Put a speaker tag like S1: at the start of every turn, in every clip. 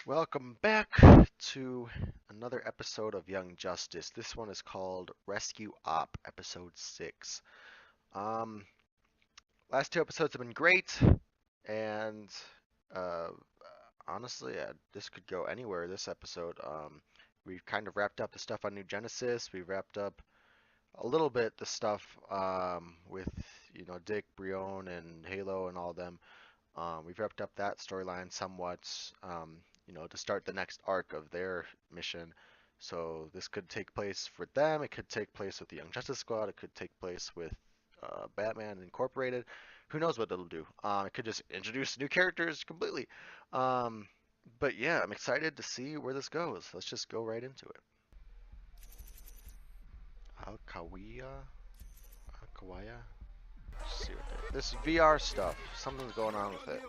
S1: Welcome back to another episode of Young Justice. This one is called Rescue Op, Episode 6. Um, Last two episodes have been great, and uh, honestly, this could go anywhere this episode. We've kind of wrapped up the stuff on New Genesis. We wrapped up a little bit the stuff with, Dick, Brion, and Halo and all of them. We've wrapped up that storyline somewhat, to start the next arc of their mission. So this could take place for them. It could take place with the Young Justice Squad. It could take place with Batman Incorporated. Who knows what it'll do? It could just introduce new characters completely. Um, but yeah, I'm excited to see where this goes. Let's just go right into it. Alkawia? Alkawaya? Let's see what this VR stuff. Something's going on with it.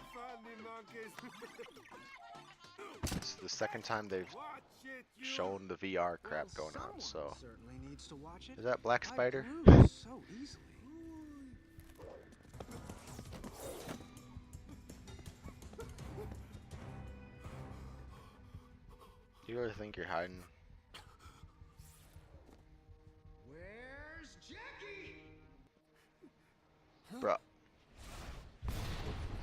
S1: This is the second time they've shown the VR crap going on, so. Is that Black Spider? Do you really think you're hiding?
S2: Where's Jackie?
S1: Bruh.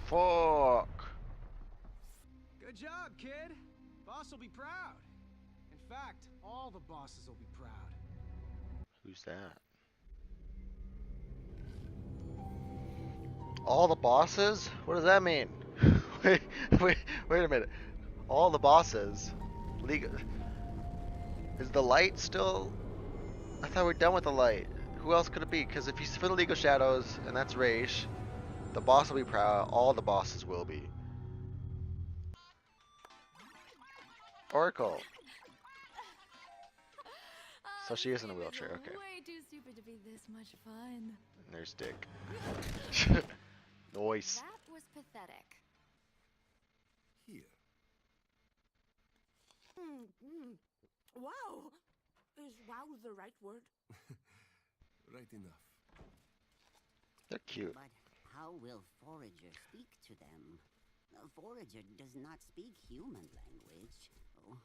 S1: Fuck!
S2: Good job, kid. Boss will be proud. In fact, all the bosses will be proud.
S1: Who's that? All the bosses? What does that mean? wait, wait a minute. All the bosses? League. Is the light still? I thought we're done with the light. Who else could it be? Because if he's for the League of Shadows, and that's Raish, the boss will be proud. All the bosses will be. Oracle. So she is in a wheelchair, okay.
S3: Way too stupid to be this much fun.
S1: And there's Dick. Noise.
S3: That was pathetic.
S4: Here.
S5: Wow! Is wow the right word?
S4: Right enough.
S1: They're cute.
S6: But how will Forager speak to them? Forager does not speak human language. Oh.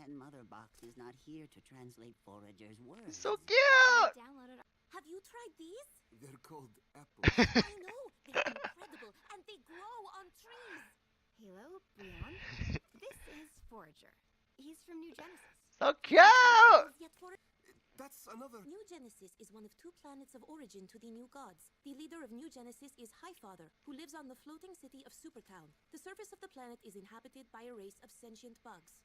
S6: And Mother Box is not here to translate Forager's words.
S1: So cute!
S3: Downloaded.
S5: Have you tried these?
S4: They're called apples.
S5: I know! They're incredible, and they grow on trees!
S3: Halo, Leon. This is Forager. He's from New Genesis.
S1: So cute!
S5: Yet
S4: That's another.
S5: New Genesis is one of two planets of origin to the new gods. The leader of New Genesis is Highfather, who lives on the floating city of Supertown. The surface of the planet is inhabited by a race of sentient bugs.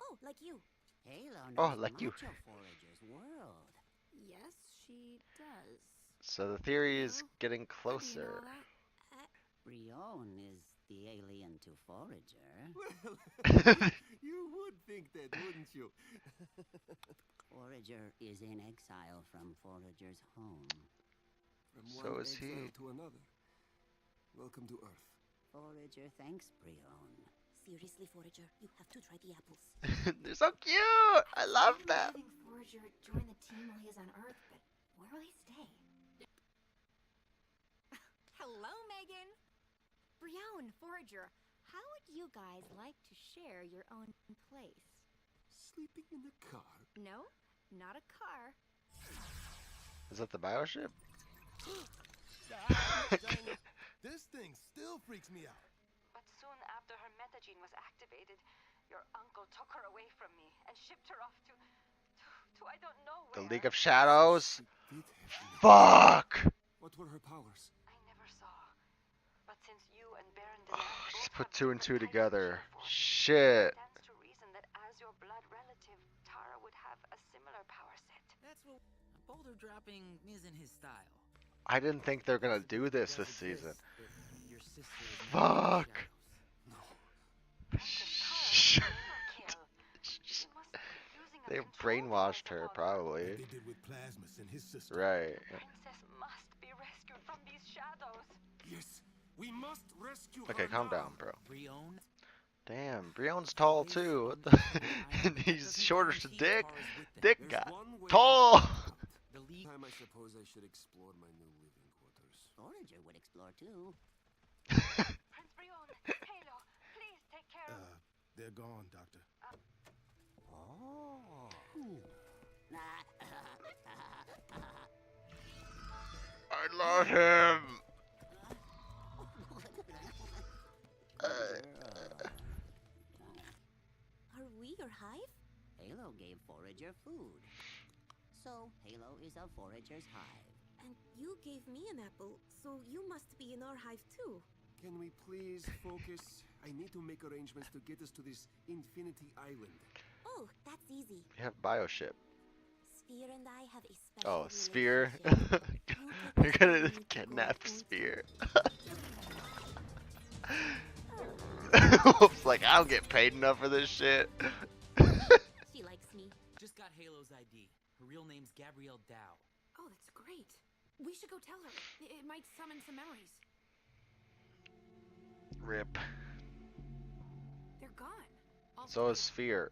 S5: Oh, like you.
S6: Halo
S1: Oh,
S6: knows
S1: like you.
S6: much of Forager's world.
S3: Yes, she does.
S1: So the theory is
S3: Well,
S1: getting
S3: How do you know
S1: closer.
S3: that?
S6: Brion is the alien to Forager.
S4: Well, you would think that, wouldn't you?
S6: Forager is in exile from Forager's home.
S4: From
S1: So
S4: one
S1: is he.
S4: exile to another. Welcome to Earth.
S6: Forager thanks Brion.
S5: Seriously, Forager, you have to try the apples.
S1: They're so cute! I love them!
S3: Having Forager join the team while he's on Earth, but where will he stay? Hello, Megan. Brion, Forager, how would you guys like to share your own place?
S4: Sleeping in the car.
S3: No, not a car.
S1: Is that the bioship?
S4: Dang it. This thing still freaks me out.
S7: But soon after her metagene was activated, your uncle took her away from me and shipped her off to I don't know
S1: The
S7: where.
S1: League of Shadows?
S4: Did have me.
S1: Fuck!
S4: What were her powers?
S7: I never saw. But since you and Baron Dillon
S1: Just
S7: both
S1: put
S7: have
S1: two and two
S7: different
S1: together.
S7: hydrogen forms,
S1: Shit.
S7: it stands to reason that as your blood relative, Tara would have a similar power set.
S8: That's what boulder dropping isn't his style.
S1: I didn't think they're gonna do this
S8: Does
S1: season.
S8: exist if your sister is not in the
S1: Fuck.
S8: shadows.
S1: Shh.
S7: She must be using a
S1: They
S7: control
S1: brainwashed
S7: device
S1: her,
S7: of all.
S1: probably.
S4: They did with Plasmus and his sister.
S1: Right.
S7: Princess must be rescued from these shadows.
S4: Yes, we must rescue
S1: Okay,
S4: her
S1: calm
S4: now.
S1: down, bro.
S8: Brion,
S1: Damn, Brion's tall too. What the? And he's shorter to Dick. Dick
S4: There's
S1: got
S4: one way
S1: tall.
S4: to find out.
S8: the league.
S4: Time I suppose I should explore my new living quarters.
S6: Forager would explore too.
S7: Prince Brion, Halo, please take care of.
S4: They're gone, Doctor.
S6: Oh.
S1: I love him.
S5: Are we your hive?
S6: Halo gave Forager food. So, Halo is a forager's hive.
S5: And you gave me an apple, so you must be in our hive too.
S4: Can we please focus? I need to make arrangements to get us to this Infinity Island.
S5: Oh, that's easy.
S1: You have bioship.
S5: Sphere and I have a special
S1: Oh, Sphere.
S5: relationship.
S1: You're gonna kidnap Sphere. Whoops, like, I don't get paid enough for this shit.
S5: She likes me.
S8: Just got Halo's ID. Her real name's Gabrielle Dow.
S3: Oh, that's great. We should go tell her. It might summon some memories.
S1: Rip.
S3: They're gone.
S1: So is Sphere.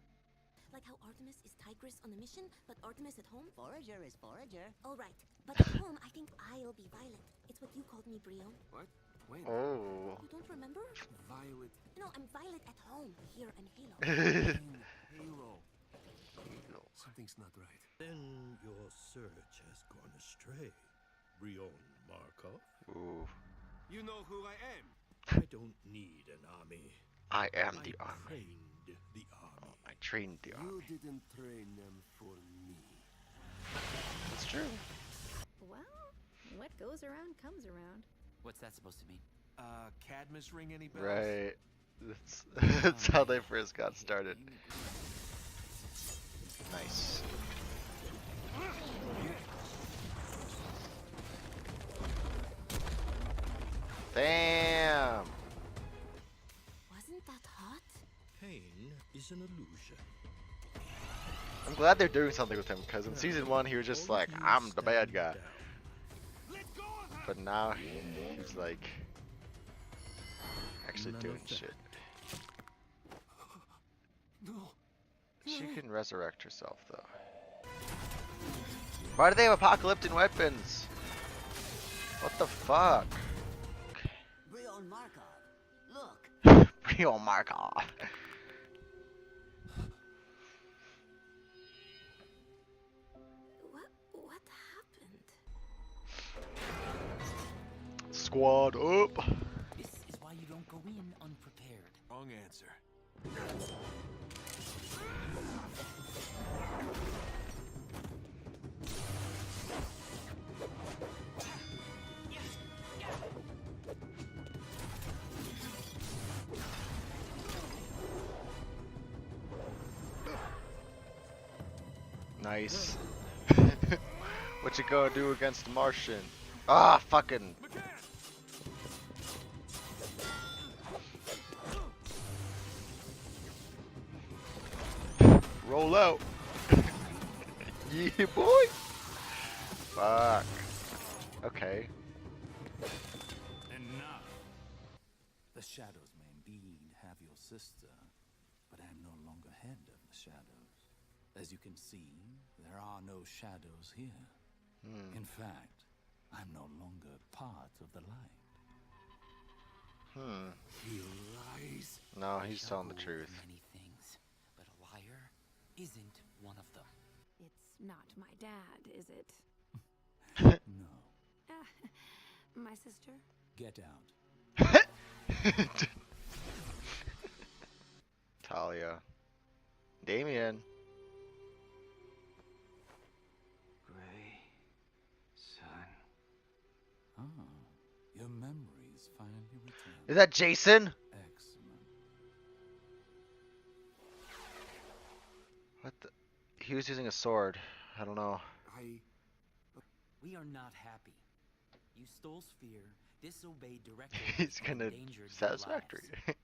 S5: Like how Artemis is Tigress on a mission, but Artemis at home?
S6: Forager is Forager.
S5: All right. But at home, I think I'll be Violet. It's what you called me, Brion.
S4: What? When?
S1: Oh.
S5: You don't remember?
S4: Violet.
S5: No, I'm Violet at home, here in Halo.
S4: In Halo. Something's not right.
S9: Then your search has gone astray, Brion Markov.
S1: Ooh.
S4: You know who I am.
S9: I don't need an army.
S1: I am the
S9: I
S1: army.
S9: trained the army.
S1: I trained the army.
S4: You didn't train them for me.
S1: That's true.
S3: Well, what goes around comes around.
S8: What's that supposed to mean?
S4: Cadmus ring any bells?
S1: Right. That's how they first got started. Nice. Damn.
S5: Wasn't that hot?
S9: Pain is an illusion.
S1: I'm glad they're doing something with him, because in season 1 he was just
S9: All
S1: like,
S9: of you
S1: I'm the bad
S9: stand
S1: guy.
S9: down.
S1: But now he's like actually
S9: None
S1: doing
S9: of that.
S1: shit.
S4: No.
S1: She can resurrect herself though. Why do they have apocalyptic weapons? What the fuck?
S6: Brion Markov. Look.
S1: Real Markov.
S5: What happened?
S1: Squad up.
S8: This is why you don't go in unprepared.
S4: Wrong answer.
S1: Nice. What you gonna do against the Martian? Ah, fucking. Roll out. Yeah, boy. Fuck. Okay.
S10: Enough. The shadows may indeed have your sister, but I am no longer head of the shadows. As you can see, there are no shadows here. In fact, I'm no longer part of the light.
S4: He lies.
S1: No, he's
S8: Shall
S1: telling the
S8: go
S1: truth.
S8: for many things, but a liar isn't one of them.
S3: It's not my dad, is it?
S10: No.
S3: My sister?
S10: Get out.
S1: Talia. Damien.
S2: Gray, son.
S10: Ah, your memories finally returned.
S1: Is that Jason?
S10: Excellent.
S1: What the? He was using a sword. I don't know.
S8: We are not happy. You stole Sphere, disobeyed direct orders,
S1: He's
S8: and
S1: gonna
S8: endangered their
S1: satisfactory.
S8: lives.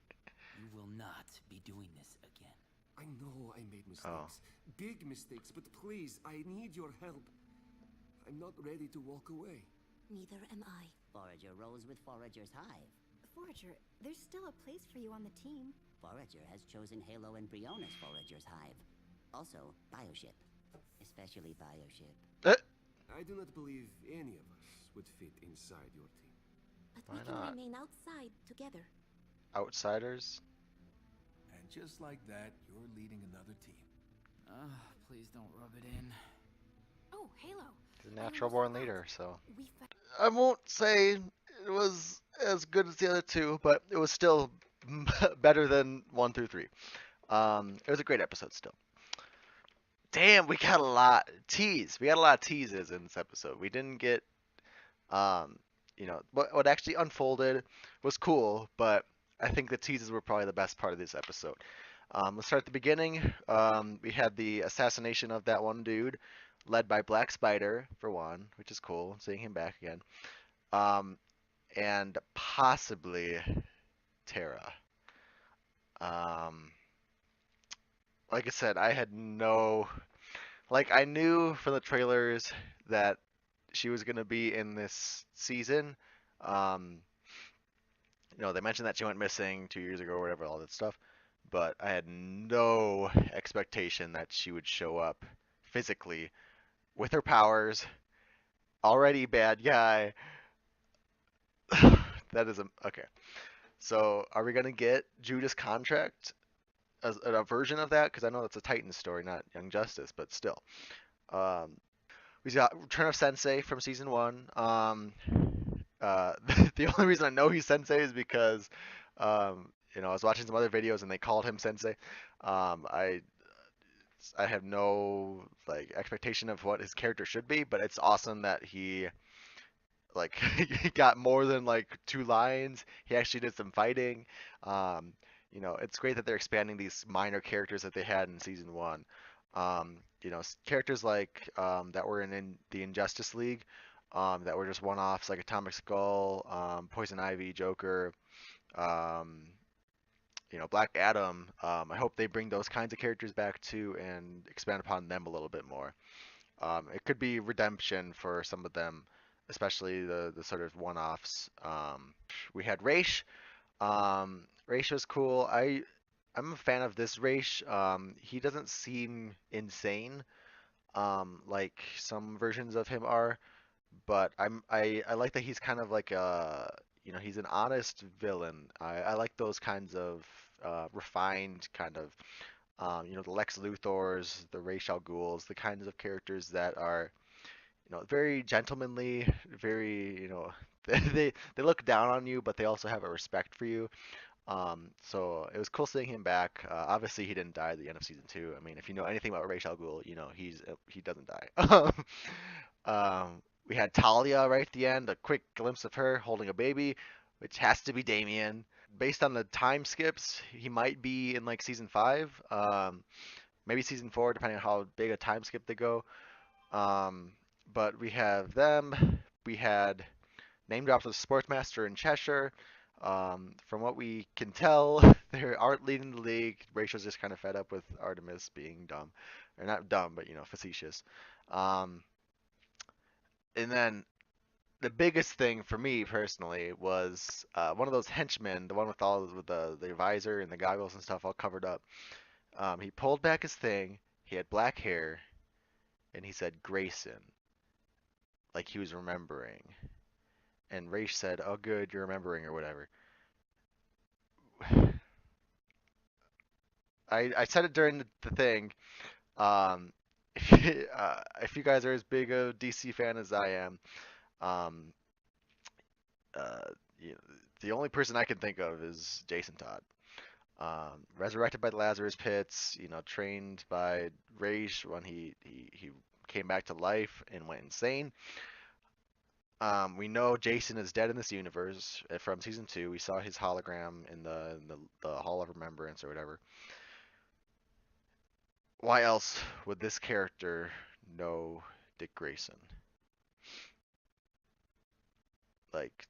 S8: You will not be doing this again.
S4: I know I made mistakes. Big mistakes, but please, I need your help. I'm not ready to walk away.
S5: Neither am I.
S6: Forager rose with Forager's hive.
S3: Forager, there's still a place for you on the team.
S6: Forager has chosen Halo and Brion as Forager's hive. Also, Bioship. Especially Bioship.
S4: I do not believe any of us would fit inside your team.
S5: But
S1: Why
S5: we can
S1: not?
S5: remain outside together.
S1: Outsiders?
S4: And just like that, you're leading another team.
S2: Please don't rub it in.
S3: Oh, Halo.
S1: He's a
S3: I
S1: natural
S3: almost
S1: born
S3: forgot.
S1: leader, so.
S3: We found
S1: I won't say it was as good as the other two, but it was still better than 1 through 3. It was a great episode still. Damn, we got a lot tease. We got a lot of teases in this episode. We didn't get um, what actually unfolded was cool, but I think the teases were probably the best part of this episode. Let's start at the beginning. We had the assassination of that one dude, led by Black Spider for one, which is cool, seeing him back again. Um, and possibly Terra. Um, like I said, I had no like I knew from the trailers that she was gonna be in this season. Um, they mentioned that she went missing 2 years ago or whatever, all that stuff. But I had no expectation that she would show up physically with her powers. Already bad guy. That is okay. So are we gonna get Judas Contract as a version of that? Because I know that's a Titan story, not Young Justice, but still. Um, we got Return of Sensei from season 1. The only reason I know he's Sensei is because, I was watching some other videos and they called him Sensei. I have no like expectation of what his character should be, but it's awesome that he like he got more than like 2 lines. He actually did some fighting. Um, it's great that they're expanding these minor characters that they had in season 1. Characters like that were in the Injustice League, that were just one-offs like Atomic Skull, Poison Ivy, Joker, um, Black Adam. I hope they bring those kinds of characters back too and expand upon them a little bit more. It could be redemption for some of them, especially the sort of one-offs. We had Raish. Raish was cool. I'm a fan of this Raish. He doesn't seem insane, like some versions of him are, but I like that he's kind of like he's an honest villain. I like those kinds of refined kind of the Lex Luthors, the Ra's al Ghuls, the kinds of characters that are very gentlemanly, very they look down on you, but they also have a respect for you. So it was cool seeing him back. Obviously, he didn't die at the end of season 2. I mean, if you know anything about Ra's al Ghul, he doesn't die. We had Talia right at the end, a quick glimpse of her holding a baby, which has to be Damien. Based on the time skips, he might be in like season 5, maybe season 4, depending on how big a time skip they go. But we have them. We had name drops of Sportsmaster and Cheshire. From what we can tell, they aren't leading the league. Rachel's just kind of fed up with Artemis being dumb, or not dumb, but facetious. Um, and then the biggest thing for me personally was one of those henchmen, the one with all with the visor and the goggles and stuff all covered up. He pulled back his thing. He had black hair, and he said Grayson, like he was remembering. And Raish said, "Oh, good, you're remembering or whatever." I said it during the thing. Um, if you guys are as big a DC fan as I am, um, uh, you know, the only person I can think of is Jason Todd. Resurrected by the Lazarus Pits, trained by Raish when he came back to life and went insane. We know Jason is dead in this universe from season 2. We saw his hologram in the Hall of Remembrance or whatever. Why else would this character know Dick Grayson? Like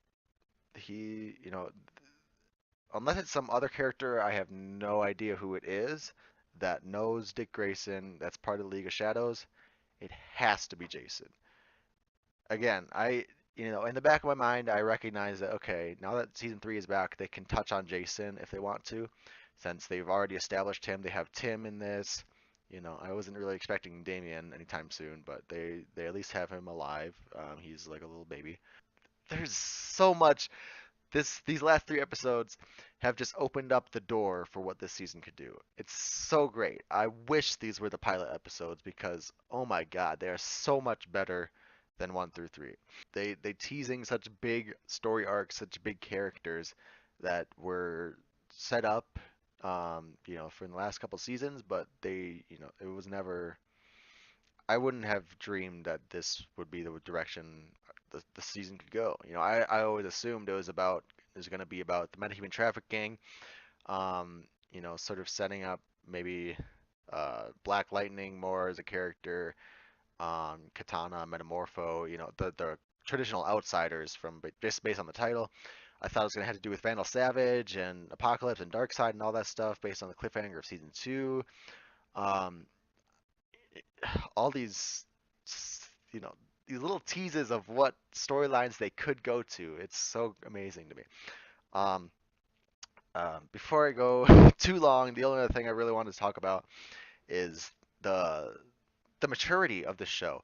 S1: unless it's some other character, I have no idea who it is that knows Dick Grayson. That's part of the League of Shadows. It has to be Jason. Again, in the back of my mind, I recognize that, okay, now that season 3 is back, they can touch on Jason if they want to, since they've already established him. They have Tim in this. I wasn't really expecting Damien anytime soon, but they at least have him alive. He's like a little baby. There's so much. these last three episodes have just opened up the door for what this season could do. It's so great. I wish these were the pilot episodes because oh my god, they are so much better than 1 through 3. They teasing such big story arcs, such big characters that were set up for the last couple seasons, but it was never I wouldn't have dreamed that this would be the direction the season could go. I always assumed it was going to be about the metahuman trafficking, sort of setting up maybe Black Lightning more as a character, Katana, Metamorpho, the traditional outsiders from just based on the title. I thought it was going to have to do with Vandal Savage and Apocalypse and Darkseid and all that stuff based on the cliffhanger of season two. Um, all you know, these little teases of what storylines they could go to. It's so amazing to me. Um, before I go too long, the only other thing I really wanted to talk about is the the maturity of the show.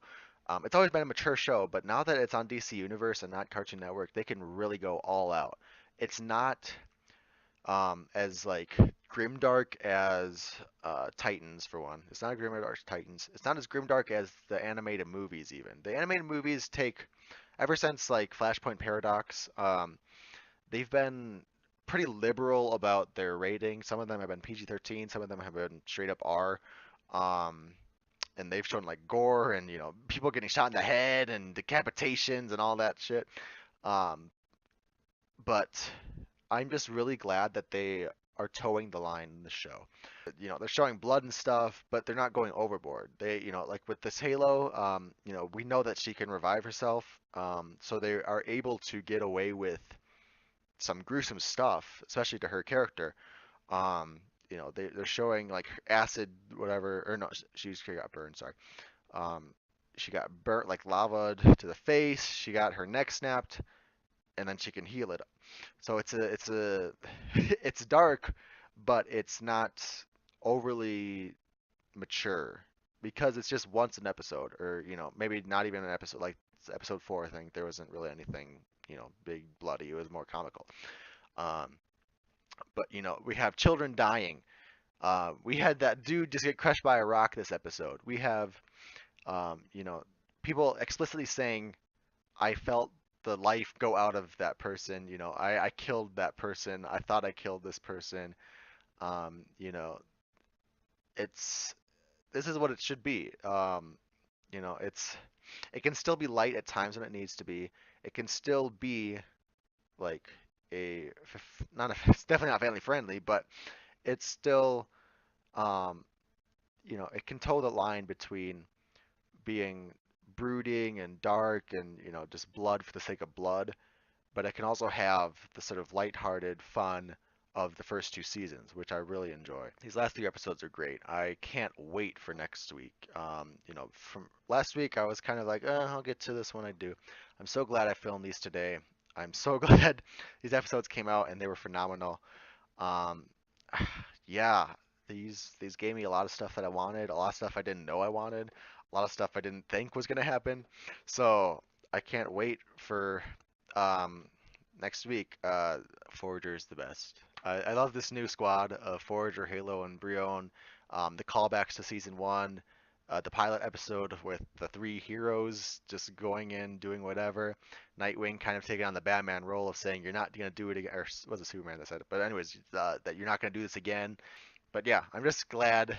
S1: It's always been a mature show, but now that it's on DC Universe and not Cartoon Network, they can really go all out. It's not as like grimdark as Titans for one. It's not as grimdark as Titans. It's not as grimdark as the animated movies even. The animated movies take ever since like Flashpoint Paradox, they've been pretty liberal about their rating. Some of them have been PG-13, some of them have been straight up R. Um, and they've shown like gore and people getting shot in the head and decapitations and all that shit. Um, but I'm just really glad that they are towing the line in the show. They're showing blood and stuff, but they're not going overboard. Like with this Halo, we know that she can revive herself, so they are able to get away with some gruesome stuff, especially to her character. They're showing like acid, whatever, or no, she got burned. Sorry. Um, she got burnt like lava to the face. She got her neck snapped, and then she can heal it. So it's dark, but it's not overly mature because it's just once an episode, or maybe not even an episode. Like episode 4, I think there wasn't really anything big bloody. It was more comical. Um, but we have children dying. We had that dude just get crushed by a rock this episode. We have um, you know people explicitly saying I felt the life go out of that person. I killed that person. I thought I killed this person. Um, you know, it's this is what it should be. It can still be light at times when it needs to be. It can still be like not a, it's definitely not family friendly, but it's still um, it can toe the line between being brooding and dark and just blood for the sake of blood, but it can also have the sort of lighthearted fun of the first two seasons, which I really enjoy. These last three episodes are great. I can't wait for next week. From last week, I was kind of like, I'll get to this when I do. I'm so glad I filmed these today. I'm so glad these episodes came out and they were phenomenal. Um, yeah, these gave me a lot of stuff that I wanted, a lot of stuff I didn't know I wanted, a lot of stuff I didn't think was gonna happen. So I can't wait for um, next week. Forager's the best. I love this new squad of Forager, Halo, and Brion. The callbacks to season one, the pilot episode with the three heroes just going in, doing whatever. Nightwing kind of taking on the Batman role of saying you're not gonna do it again, or was it Superman that said it? But anyways, that you're not gonna do this again. But yeah, I'm just glad.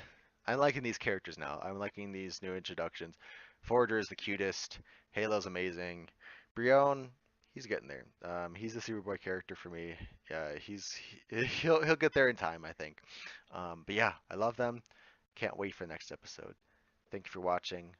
S1: I'm liking these characters now. I'm liking these new introductions. Forager is the cutest. Halo's amazing. Brion, he's getting there. He's the Superboy character for me. Yeah, he'll get there in time, I think. But yeah, I love them. Can't wait for the next episode. Thank you for watching.